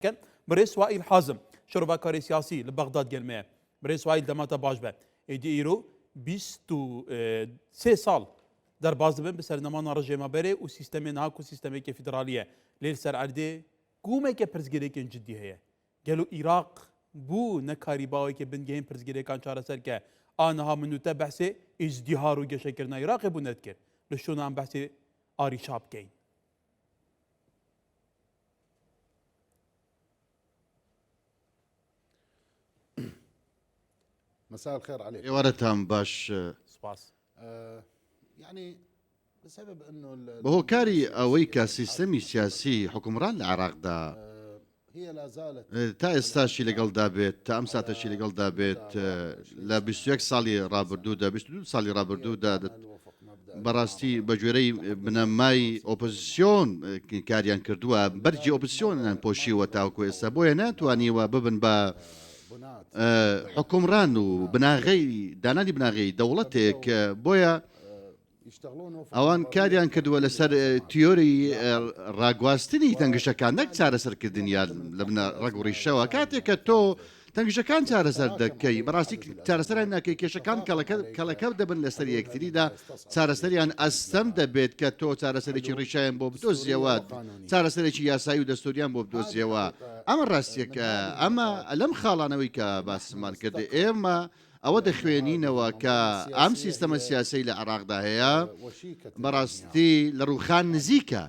كان بريس وائل حازم شربكاري سياسي لبغداد جلمه بريس وائل دماتا باجبه ايدي ايرو 23 سال در باز بن بسرنمان رژیم بره و سیستم ناکو سیستم که فدرالیه لیل سر عرده قومه که پرزگری کن جدی هيا قالوا عراق بو نکاری باوی که بنگهم پرزگری کان چاره سر که آنها منوته بحث ازدهار و گشه کرنا عراق بو ندکر لشون هم بحث آری شاب کین مساء الخير عليك. وارتهم باش سپاس يعني بسبب انه بهو كاري اويكا سيستمي سياسي حكمران العراق دا هي لا زالت تا استاشي لقل دابت تا امساتشي لقل دابت لا 21 سالي رابردودا 22 سالي رابردودا براستي بجوري بنماي اوبوزيسيون كاريان كردوا برجي اوبوزيسيون ان بوشي وتاوكو استابويا ناتواني وببن با حكمران وبناغي داناني بناغي دولتك بويا اوان كاريان كردوا لسر تيوري راغواستني تنگشكان نك چارە سەرکردنیا لەبنە ڕگوڕیشەوە کاتێککە تۆ تەنگشەکان چارەسەر دەکەی بەڕاستی چارەسەران ناکەی کێشەکان کەڵەکە دەبن لەسەر یەکتریدا چارەسەریان ئەستەم دەبێت کە تۆ چارەسەرێکی ڕیشایان بۆ بدۆزیەوە چارەسەرێکی یاسایی و دەستوریان بۆ بدۆزیەوە ئەمە ڕاستیەکە ئەمە لەم خاڵانەوەی کە باسمان کرد ئێمە ئەوە دەخوێنینەوە کە ئەم سیستەمە سیاسی لە عێراقدا هەیە بەڕاستی لە ڕووخان نزیکە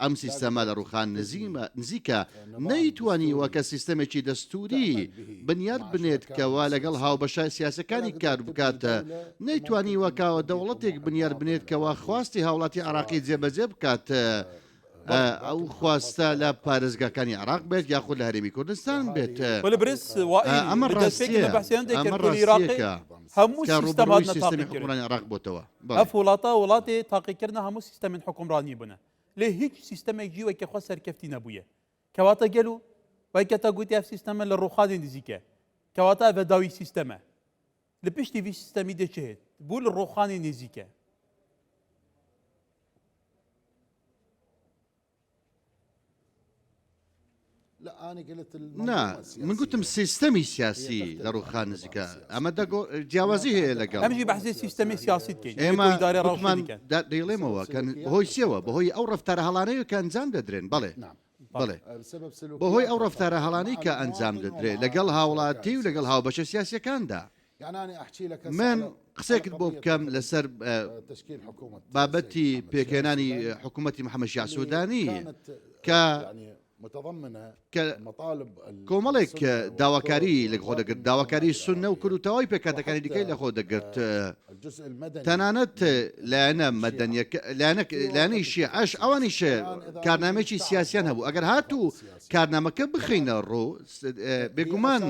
ئەم سیستەمە لە ڕووخان نزیکە نەیتوانی وەکە سیستەمێکی دەستوری بنیاد بنێت کەوا لەگەڵ هاوبەشە سیاسەکانی کار بکاتە نەیتوانی وەکاوە دەوڵەتێک بنیاد بنێت کەوا خواستی هاوڵاتی عێراقی جێبەجێ بکات ئەو خواستە لە پارێزگاکانی عێراق بێت یاخود لە هەرێمی کوردستان بێت بريس وائل ئەمە ڕاستیەکە همو سیستەمات سیستمی حکومڕانی عێراق بۆتەوە اف وڵاتی تاقیکردن هەموو سیستەمین حکومڕانی بوونە لێ هیچ سیستەمێک جیوە کە خۆ سەرکەفتی نەبووە کەواتە گەل و وای کە تا گوتی ئەف سیستەمە لە ڕووخانی نزیکە کەواتە ئەڤە داوی سیستەمە لە پشتی وی سیستەمی دەچێت بوو لە ڕووخانی نزیکە لا انا قلت نا من قلتم سيستمي سياسي لروخان نزيكا اما جیاوازی هەیە لەگەڵ ئەمژی بەحثی سیستەمی سیاسی دکەین ئێمە ئیدارە گوتمان ڕەوشەکەن دەیڵێمەوە کە بەهۆی سێوە بەهۆی ئەو ڕەفتارە هەڵانەیە کە ئەنجام دەدرێن بەڵێ بەڵێ بەهۆی ئەو ڕەفتارە هەڵانەی کە ئەنجام دەدرێت لەگەڵ هاوڵاتی و لەگەڵ هاوبەشە سیاسیەکاندا من قسێکت بۆ بکەم لەسەر بابەتی پێکێنانی حکوومەتی محەممەد شیع سوودانی کە کۆمەڵێک داواکاری لە خۆ دەگرت داواکاری سونە و کردوتەوەی پێکاتەکانی دیکەی لە خۆ دەگرت تەنانەت لایەنەی شیعەش ئەوانیش کارنامێکی سیاسیان هەبوو ئەگەر هاتوو کارنامەکە بخینە ڕوو بێگومان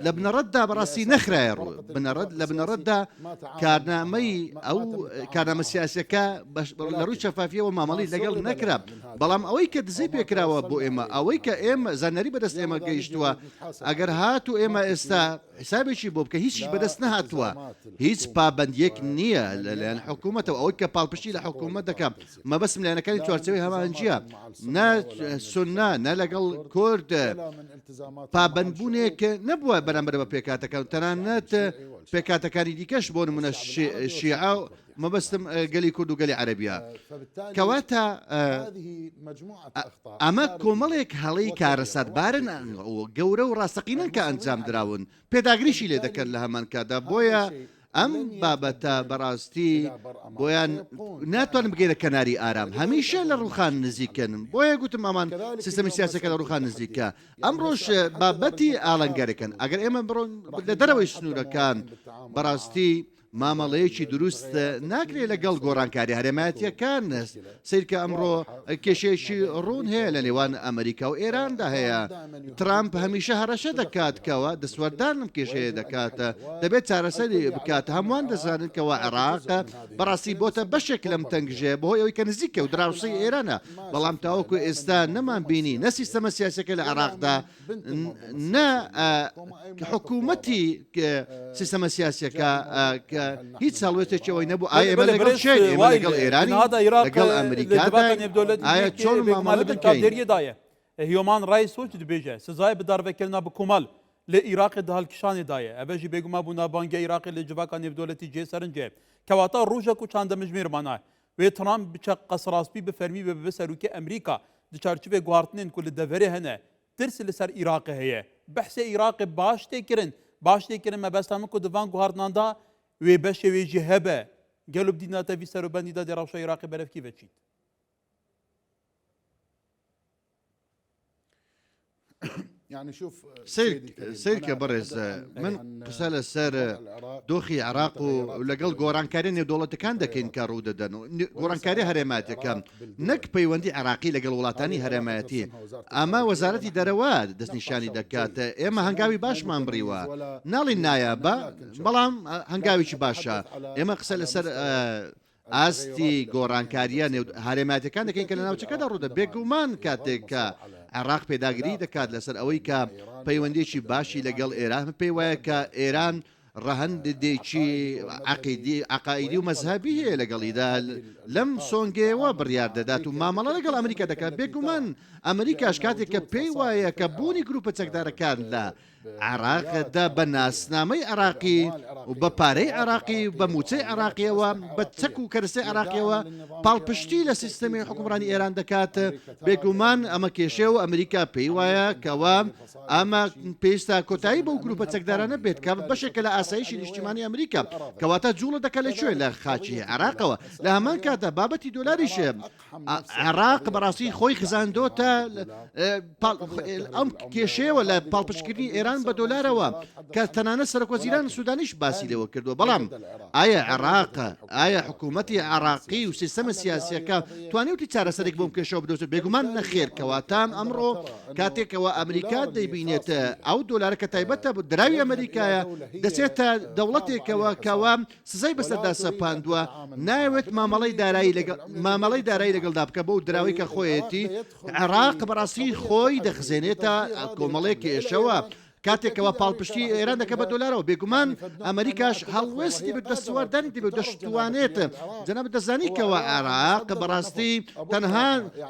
لە بنەڕەتدا بەڕاستی نەخرایە ڕوو لە بنەڕەتدا کارنامەی ئەو کارنامە سیاسەکە لە ڕووی شەفافیەوە مامەڵی لەگەڵ نەکرا بەڵام ئەوەی کە دزەی پێکراوە بۆ ئێمە ئەوەی کە ئێمە زانەری بەدەست ئێمە گەیشتووە ئەگەر هاتوو ئێمە ئێستا حسابێکی بۆ بکە هیچی بەدەست نەهاتووە هیچ پابندیەک نییە لەلایەن حکوومەتەوە ئەوەی کە پاڵپشتی لە حکوومەت دەکەم مەبەستم لایەنەکانی چوارچەوەی هەمانجیە نە سونە نە لەگەڵ کورد پابندبوونێک نەبووە بەرامبەر بە پێکاتەکان تەنانەت پێکاتەکانی دیکەش بۆ نمونە شیعە مەبەستم گەلی کورد و گەلی عەرەبیە کەواتە ئەمە کۆمەڵێک هەڵەی کارەسەربارن گەورە و ڕاستەقینەن کە ئەنجام دراون پێداگریشی لێ دەکەن لە هەمان کادا بۆیە ئەم بابەتە بەڕاستی بۆیان ناتوانن بگەیرە کەناری ئارام هەمیشە لە ڕووخان نزیکەن بۆیە گوتم ئەمان سیستەمی سیاسەکە لە ڕووخان نزیکە ئەمڕۆژ بابەتی ئاڵنگارەکەن ئەگەر ئێمە بڕۆن لە دەرەوەی سنوورەکان بەڕاستی مامەڵەیەکی دروست ناکرێت لەگەڵ گۆڕانکاری هەرێمەتیەکان سیرکە ئەمڕۆ کێشەیەکی ڕوون هەیە لە نێوان ئەمریکا و ئێراندا هەیە ترامپ هەمیشە هەرەشە دەکاتکەوە دەسوەردانم کێشەیە دەکاتە دەبێت چارەسەری بکات هەمووان دەزانن کەەوە عێراق بەڕاستی بۆتە بەشێک لەم تەنگژێ بەهۆی ئەوەی کە نزیکە و دراوسی ئێرانە بەڵام تاوەکو ئێستا نەمان بینی نە سیستەمە سیاسەکە لە عێراقدا نە حکوومەتی سیستەمە سیاسەکە هیچ ساڵوێتێکەوەی نەبوو ئێمە لەگەڵ لەگەڵ ئێرانی لەگەڵ ئەمریکا ئایا چۆن مامەڵە دەکەین دایە هیومان رایس وچ دبیجه سزای بدار وکلنا بکمال لعراق دهال کشان دایه اوجی بگما بونا بانگ عراق لجواکا نیف دولتی جه سرنجه کواتا روجا کو چاند مجمیر مانا و ترامپ بچ قصراسپی بفرمی به بسروک امریکا د چارچوبه گوارتنین کل دفره هنه ترسل سر عراق هي بحث عراق باش تکرن ما بس هم کو دوان گوارتناندا و بش و جهبه قالوا بدينا تبي سرو بندي دا دراوش عراقي برف كيف تشيت يعني شوف سيرك برز من قسال السر دوخي عراق ولقل قورانكاري دولت كان دكين كارو ددن قورانكاري هرماتك نك بيوندي عراقي لقل ولاتاني هرماتي اما وزارتي دروات دس نشاني دكات اما هنقاوي باش ما امبريوا نالي النايابه بلام هنقاوي باشا اما قسال السر ئاستی گۆڕانکاریە هەرێماتەکان دەکەین کە لە ناوچەکەدا ڕوودە بێگومان کاتێک کە عێراق پێداگیری دەکات لەسەر ئەوەی کە پەیوەندێکی باشی لەگەڵ ئێران پێی وایە کە ئێران ڕەهەندێکی عقائیدی و مەزهبی هەیە لەگەڵیدا لەم سۆنگەوە بڕیار دەدات و مامەڵە لەگەڵ ئەمریکا دەکات بێگومان ئەمریکاش کاتێک کە پێی وایە کە بوونی گروپە چەکدارەکان لە عراقدا بە ناسنامەی عراقی و بە پارەی عراقی بە موچەی عراقیەوە بە چەک و کەرسەی عراقیەوە پاڵپشتی لە سیستەمی حکومڕانی ئێران دەکات بێگومان ئەمە کێشێ و ئەمریکا پێی وایە کەوا ئەمە پێویستە کۆتایی بەو گروپە چەکدارانە بێت کە بەشێکە لە ئاسایشی نیشتیمانی ئەمریکا کەواتە جوڵە دەکات لەکوێ لە خاچی عراقەوە لە هەمان کاتە بابەتی دۆلاریشە عراق بەڕاستی خۆی خزاندۆتە ئەم کێشەیەوە لە پاڵپشتکردنی ئێران بە دۆلارەوە کە تەنانەت سەرۆکوەزیران سوودانیش باسی لێوە کردووە بەڵام ئایا عێراق ئایا حکوومەتی عراقی و سیستەمە سیاسیەکە توانێتی چارەسەرێک بۆم کێشەوە بدۆزێت بێگومان نەخێر کەواتان ئەمڕۆ کاتێکەوە ئەمریکا دەیبینێتە ئەو دۆلارەکە تایبەتە بۆ دراوی ئەمریکایە دەچێتە دەوڵەتێکەوە کەوا سزای بەسەردا سەپاندووە ناوێت مامەڵەی دارایی لەگەڵدا بکە بۆ دراوی کە خۆیەتی عێراق بەڕاستی خۆی دەخزێنێتە کۆمەڵێک کێشەوە کاتێکەوە پاڵپشتی ئێران دەکە بە دۆلارەوە بێگومان ئەمریکاش هەڵوێستی بێت دەستوەردانی دەبێت دەشتوانێت جەناب دەزانیکەوە عێراق بەڕاستی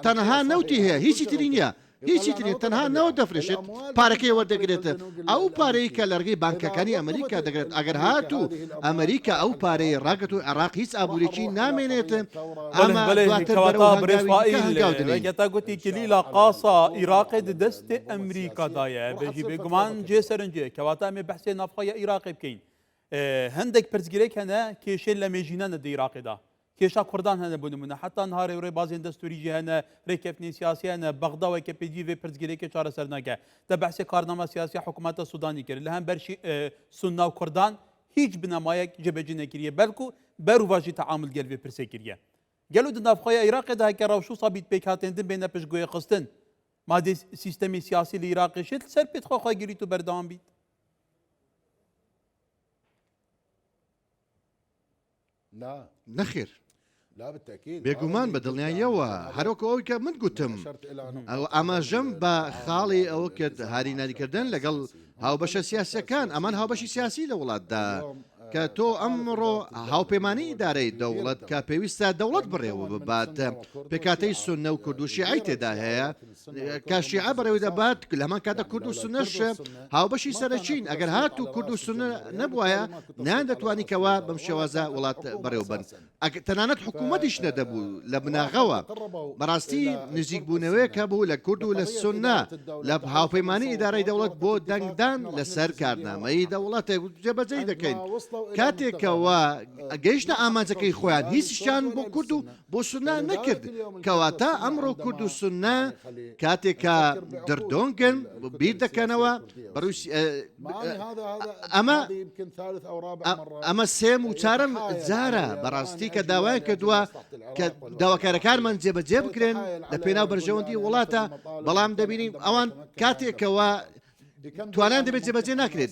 تەنها نەوتی هەیە هیچی تری نییە هیچی تری تەنها نەوە دەفرێشێت پارەکەی وەردەگرێت ئەو پارەی کە لەرگەی بانکەکانی ئەمریکا دەگرێت ئەگەر هاتوو ئەمریکا ئەو پارەی ڕاگەت و عێراق هیچ ئابوورێکی نامێنێت ئەمەگەتا گوتی کلیلا قاسا عێراقی دەستی ئەمریکادایە بێژی بێگومان جێ سەرنجێ کەواتە ئەمێ بەحسێ نافخەیە عێراقی بکەین هەندێک پرسگیرێک هەنە کێشێن لە مێژینە دە عێراقیدا کێشا کوردان هەنە بۆ نمونە حتا نهارێ ڕێ بازێن دەستوریجی هەنە ڕێکەفنی سیاسی هەنە بەغداوێکە پێجی وێ پرسگیرێکی چارەسەر ناکە دە بەحسێ کارنامە سیاسی حکوومەتە سوودانی کرد لە هەم بەرشی سوننا و کوردان هیچ بنەمایەک جێبەجێ نەکریە بەلکو بەروواژی تەعامل گەل وێ پرسێ کریە گەلو د نافخۆیە عێراقیدا هەکە ڕەوشوو سابیت پێک هاتێندن بێنە پشتگوێ خستن مادێ سیستەمی سیاسی لە عێراقیشت سەر پێت خۆخوای گریت و بەردەوام بیت نەخێر بێگومان بە دڵنیاییەوە هەروەکو ئەوەی کە من گوتم ئاماژەم بە خاڵی ئەوە کرد هاریاناریکردن لەگەڵ هاوبەشە سیاسەکان ئەمان هاوبەشی سیاسی لە وڵاتدا کە تۆ ئەمڕۆ هاوپەیمانی ئیدارەی دەوڵەت کە پێویستە دەوڵەت بڕێوە ببات پێکاتەی سونە و کورد و شیعی تێدا هەیە کە شیعە بەڕێوەی دەبات لە هەمان کاتە کورد و سونەش هاوبەشی سەرەکین ئەگەر هات و کورد و سونە نەبووایە نیان دەتوانیکەوە بەم شێوازە وڵات بەڕێوە بن تەنانەت حکوومەتیش نەدەبوو لە بناغەوە بەڕاستی نزیکبوونەوەیەک هەبوو لە کورد و لە سونە لە هاوپەیمانی ئیدارەی دەوڵەت بۆ دەنگدان لەسەر کارنامەی دەوڵەتێک جێبەجێ دەکەین کاتێکەوە گەیشتە ئامانجەکەی خۆیان هیچیشیان بۆ کورد و بۆ سونە نەکرد کەواتە ئەمڕۆ کورد و سونە کاتێکە دردۆنگن بیر دەکەنەوە ئەمە سێم و چارەم جارە بەڕاستی کە داوای کردووە کە داواکارەکانمان جێبەجێ بکرێن لە پێناو بەرژەوەندی وڵاتە بەڵام دەبینیم ئەوان کاتێکەوە توانان دەبێت جێبەجێ ناکرێت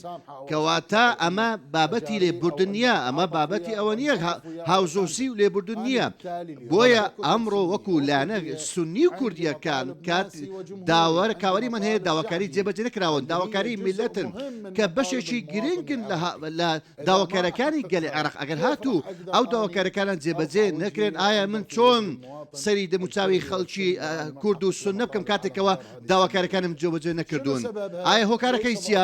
کەواتە ئەمە بابەتی لێبوردن نییە ئەمە بابەتی ئەوە نییە هاوزۆسی و لێبوردن نییە بۆیە ئەمڕۆ وەکو لانە سنی و کوردیەکان کات داوەرە کاوەری من هەیە داواکاری جێبەجێ نەکراون داواکاری میلەتن کە بەشێکی گرنگن لە داواکارەکانی گەلی عێراق ئەگەر هاتوو ئەو داواکارەکانان جێبەجێ نەکرێن ئایا من چۆن سەری دەموچاوی خەڵکی کورد و سنە بکەم کاتێکەوە داواکارەکانم جێبەجێ نەکردوون ئایا هۆکارەکەی چییە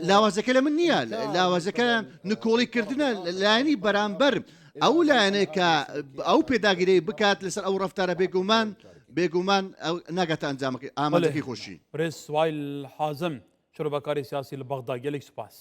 لاوازەکە لە من نییە لاوازەکە نکۆڵیکردنە لایەنی بەرامبەر ئەو لایەنەیە کە ئەو پێداگیری بکات لەسەر ئەو ڕەفتارە بێگومان ناگاتە ئەنجامەکەی ئامادەکەی خۆشی برێز سوایل حازم شۆربەکاری سیاسی لە بەغدا گەلێک سوپاس